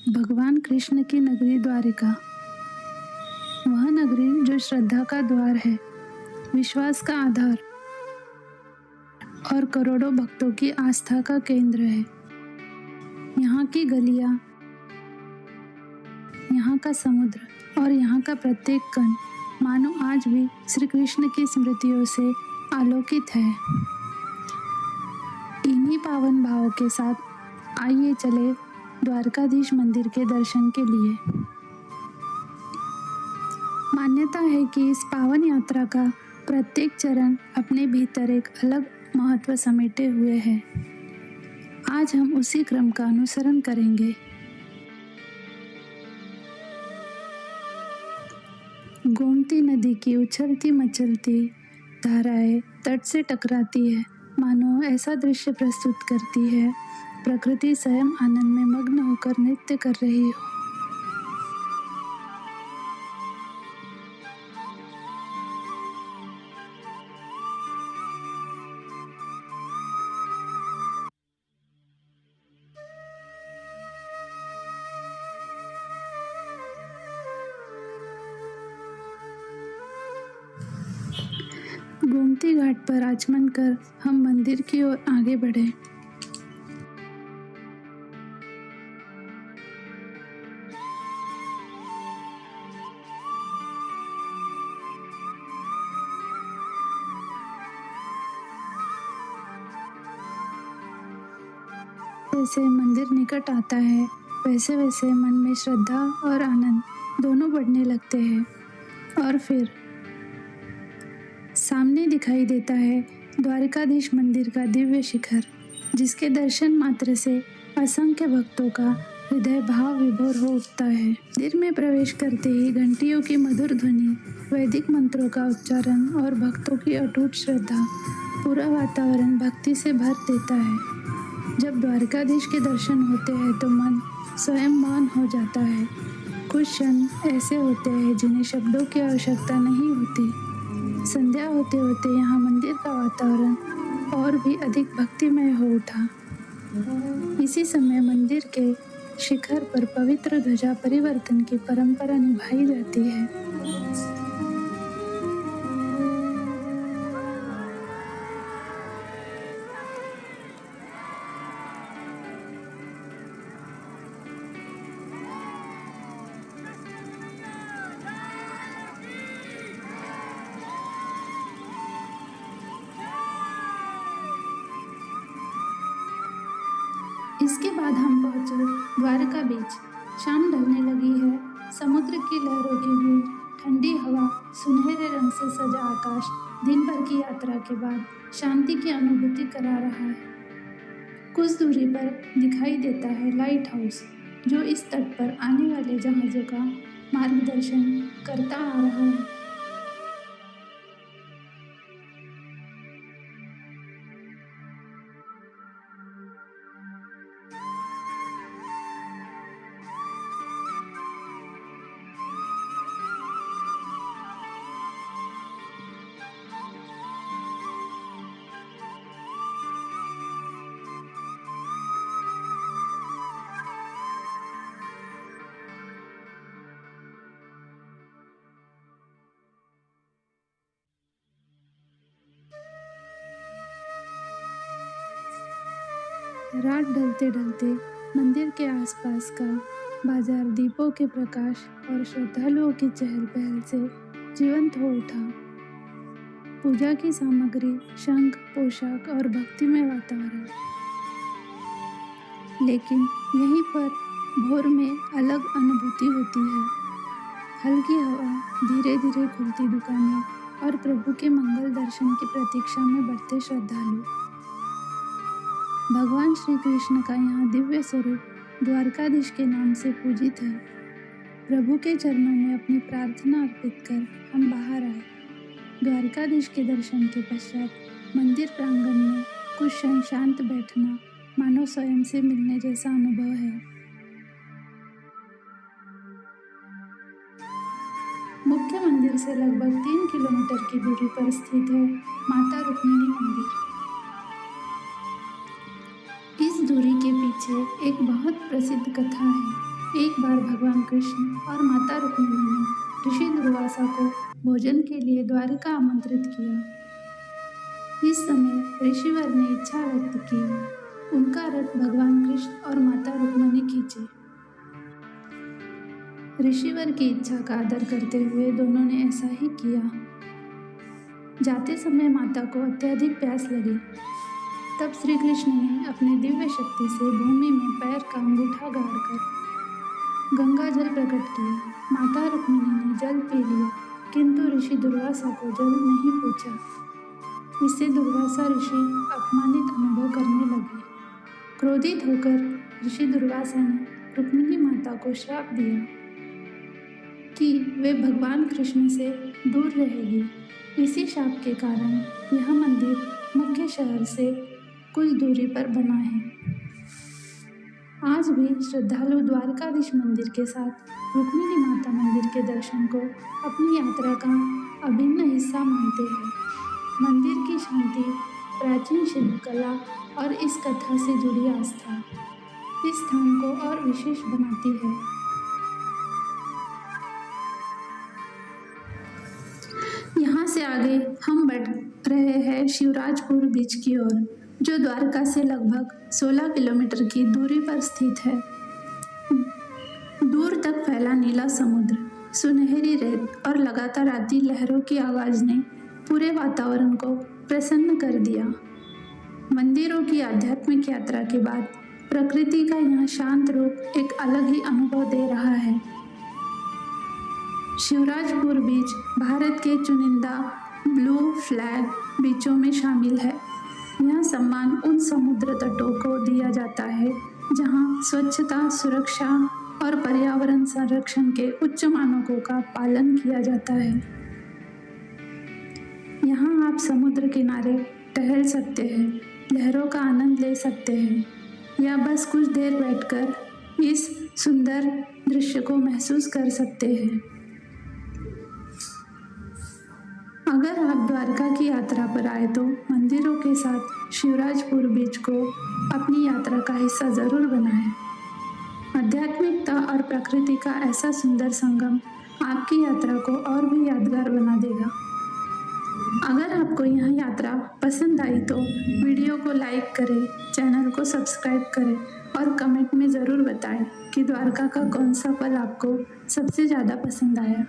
भगवान कृष्ण की नगरी द्वारिका, वह नगरी जो श्रद्धा का द्वार है, विश्वास का आधार और करोड़ों भक्तों की आस्था का केंद्र है। यहाँ की गलियाँ, यहाँ का समुद्र और यहाँ का प्रत्येक कण मानो आज भी श्री कृष्ण की स्मृतियों से आलोकित है। इन्हीं पावन भावों के साथ आइए चले द्वारकाधीश मंदिर के दर्शन के लिए। मान्यता है कि इस पावन यात्रा का प्रत्येक चरण अपने भीतर एक अलग महत्व समेटे हुए है। आज हम उसी क्रम का अनुसरण करेंगे। गोमती नदी की उछलती मचलती धाराएं तट से टकराती है, मानो ऐसा दृश्य प्रस्तुत करती है प्रकृति स्वयं आनंद में मग्न होकर नृत्य कर रही हो। गोमती घाट पर आचमन कर हम मंदिर की ओर आगे बढ़े। जैसे मंदिर निकट आता है, वैसे वैसे मन में श्रद्धा और आनंद दोनों बढ़ने लगते हैं। और फिर सामने दिखाई देता है द्वारकाधीश मंदिर का दिव्य शिखर, जिसके दर्शन मात्र से असंख्य भक्तों का हृदय भाव विभोर हो उठता है। मंदिर में प्रवेश करते ही घंटियों की मधुर ध्वनि, वैदिक मंत्रों का उच्चारण और भक्तों की अटूट श्रद्धा पूरा वातावरण भक्ति से भर देता है। जब द्वारकाधीश के दर्शन होते हैं तो मन स्वयं मौन हो जाता है। कुछ क्षण ऐसे होते हैं जिन्हें शब्दों की आवश्यकता नहीं होती। संध्या होते होते यहाँ मंदिर का वातावरण और भी अधिक भक्तिमय हो उठा। इसी समय मंदिर के शिखर पर पवित्र ध्वजा परिवर्तन की परंपरा निभाई जाती है। इसके बाद हम पहुंचे द्वारका बीच। शाम ढलने लगी है। समुद्र की लहरों की गूंज, ठंडी हवा, सुनहरे रंग से सजा आकाश दिन भर की यात्रा के बाद शांति की अनुभूति करा रहा है। कुछ दूरी पर दिखाई देता है लाइट हाउस, जो इस तट पर आने वाले जहाजों का मार्गदर्शन करता आ रहा है। रात ढलते ढलते मंदिर के आसपास का बाजार दीपों के प्रकाश और श्रद्धालुओं की चहल पहल से जीवंत हो उठा। पूजा की सामग्री, शंख, पोशाक और भक्तिमय वातावरण। लेकिन यहीं पर भोर में अलग अनुभूति होती है। हल्की हवा, धीरे धीरे खुलती दुकानें और प्रभु के मंगल दर्शन की प्रतीक्षा में बढ़ते श्रद्धालु। भगवान श्री कृष्ण का यहाँ दिव्य स्वरूप द्वारकाधीश के नाम से पूजित है। प्रभु के चरणों में अपनी प्रार्थना अर्पित कर हम बाहर आए। द्वारकाधीश के दर्शन के पश्चात मंदिर प्रांगण में कुछ क्षण शांत बैठना मानो स्वयं से मिलने जैसा अनुभव है। मुख्य मंदिर से लगभग 3 किलोमीटर की दूरी पर स्थित है माता रुक्मिणी मंदिर। इस दूरी के पीछे एक बहुत प्रसिद्ध कथा है। एक बार भगवान कृष्ण और माता रुक्मिणी ने ऋषि दुर्वासा को भोजन के लिए द्वारिका आमंत्रित किया। इस समय ऋषिवर ने इच्छा व्यक्त की उनका रथ भगवान कृष्ण और माता रुक्मिणी खींचे। ऋषिवर की इच्छा का आदर करते हुए दोनों ने ऐसा ही किया। जाते समय माता को अत्यधिक प्यास लगी। तब श्री कृष्ण ने अपनी दिव्य शक्ति से भूमि में पैर का अंगूठा गाड़कर गंगा जल प्रकट किया। माता रुक्मिणी ने जल पी लिया, किंतु ऋषि दुर्वासा को जल नहीं पूछा। इससे दुर्वासा ऋषि अपमानित अनुभव करने लगे। क्रोधित होकर ऋषि दुर्वासा ने रुक्मिणी माता को श्राप दिया कि वे भगवान कृष्ण से दूर रहेगी। इसी शाप के कारण यह मंदिर मुख्य शहर से कुछ दूरी पर बना है। आज भी श्रद्धालु द्वारकाधीश मंदिर के साथ रुक्मिणी माता मंदिर के दर्शन को अपनी यात्रा का अभिन्न हिस्सा मानते हैं। मंदिर की शांति, प्राचीन शिल्पकला और इस कथा से जुड़ी आस्था इस स्थान को और विशेष बनाती है। यहाँ से आगे हम बढ़ रहे हैं शिवराजपुर बीच की ओर, जो द्वारका से लगभग 16 किलोमीटर की दूरी पर स्थित है। दूर तक फैला नीला समुद्र, सुनहरी रेत और लगातार आती लहरों की आवाज ने पूरे वातावरण को प्रसन्न कर दिया। मंदिरों की आध्यात्मिक यात्रा के बाद प्रकृति का यह शांत रूप एक अलग ही अनुभव दे रहा है। शिवराजपुर बीच भारत के चुनिंदा ब्लू फ्लैग बीचों में शामिल है। यह सम्मान उन समुद्र तटों को दिया जाता है जहां स्वच्छता, सुरक्षा और पर्यावरण संरक्षण के उच्च मानकों का पालन किया जाता है। यहाँ आप समुद्र किनारे टहल सकते हैं, लहरों का आनंद ले सकते हैं या बस कुछ देर बैठकर इस सुंदर दृश्य को महसूस कर सकते हैं। अगर आप द्वारका की यात्रा पर आए तो मंदिरों के साथ शिवराजपुर बीच को अपनी यात्रा का हिस्सा जरूर बनाएं। आध्यात्मिकता और प्रकृति का ऐसा सुंदर संगम आपकी यात्रा को और भी यादगार बना देगा। अगर आपको यह यात्रा पसंद आई तो वीडियो को लाइक करें, चैनल को सब्सक्राइब करें और कमेंट में ज़रूर बताएं कि द्वारका का कौन सा पल आपको सबसे ज़्यादा पसंद आया।